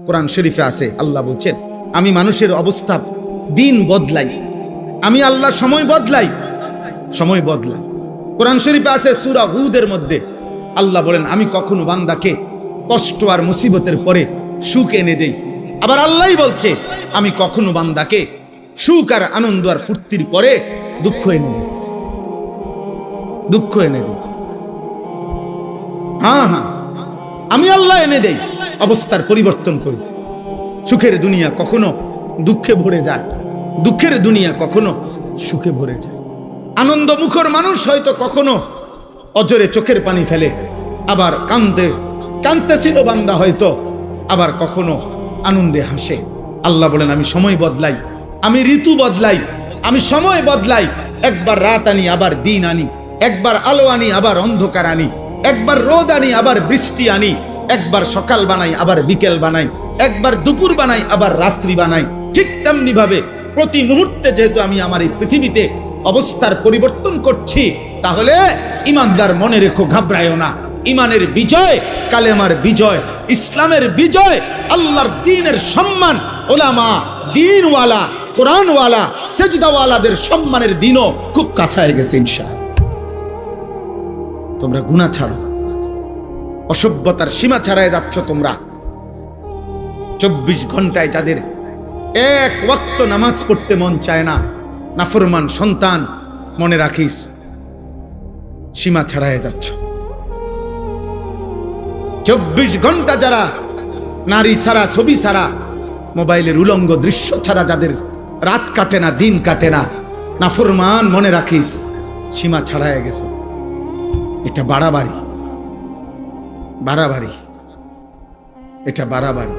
কোরআন শরীফে আছে, আল্লাহ বলছেন আমি মানুষের অবস্থা দিন বদলাই, আমি আল্লাহ সময় বদলাই, সময় বদলাই। কোরআন শরীফে আছে সূরা হুদের মধ্যে আল্লাহ বলেন আমি কখনো বান্দাকে কষ্ট আর মুসিবতের পরে সুখ এনে দেই। আবার আল্লাহই বলছে আমি কখনো বান্দাকে সুখ আর আনন্দ আর ফুর্তির পরে দুঃখ এনে দেই, দুঃখ এনে দেই। হ্যাঁ হ্যাঁ, আমি আল্লাহ এনে দেই, অবস্থার পরিবর্তন করি। সুখের দুনিয়া কখনো দুঃখে ভরে যায়, দুঃখের দুনিয়া কখনো সুখে ভরে যায়। আনন্দ মুখর মানুষ হয়তো কখনো অজরে চোখের পানি ফেলে, আবার কাঁদতেছিল বান্দা হয়তো আবার কখনো আনন্দে হাসে। আল্লাহ বলেন আমি সময় বদলাই, আমি ঋতু বদলাই, আমি সময় বদলাই। একবার রাত আনি আবার দিন আনি, একবার আলো আনি আবার অন্ধকার আনি, একবার রোদ আনি আবার বৃষ্টি আনি, একবার সকাল বানাই আবার বিকেল বানাই, একবার দুপুর বানাই আবার রাত্রি বানাই। ঠিক তেমনি ভাবে প্রতি মুহূর্তে যেহেতু আমি আমার এই পৃথিবীতে অবস্থার পরিবর্তন করছি, তাহলে ইমানদার মনে রেখো, ঘাবড়ায়ও না। ইমানের বিজয়, কালেমার বিজয়, ইসলামের বিজয়, আল্লাহর দ্বীনের সম্মান, ওলামা, দ্বীনওয়ালা, কোরআনওয়ালা, সেজদাওয়ালাদের সম্মানের দিনও খুব কাছায় গেছে ইনশাআল্লাহ। তোমরা গুনাহ ছাড়ো, অসভ্যতার সীমা ছাড়ায় যাচ্ছ তোমরা। 24 ঘন্টায় যাদের এক ওয়াক্ত নামাজ পড়তে মন চায় না, নাফরমান সন্তান, মনে রাখিস সীমা ছাড়ায় যাচ্ছ। 24 ঘন্টা যারা নারী ছাড়া, ছবি ছাড়া, মোবাইলের উলঙ্গ দৃশ্য ছাড়া যাদের রাত কাটে না, দিন কাটে না, নাফরমান, মনে রাখিস সীমা ছাড়ায় গেছে। এটা বাড়াবাড়ি, বাড়াবাড়ি, এটা বাড়াবাড়ি।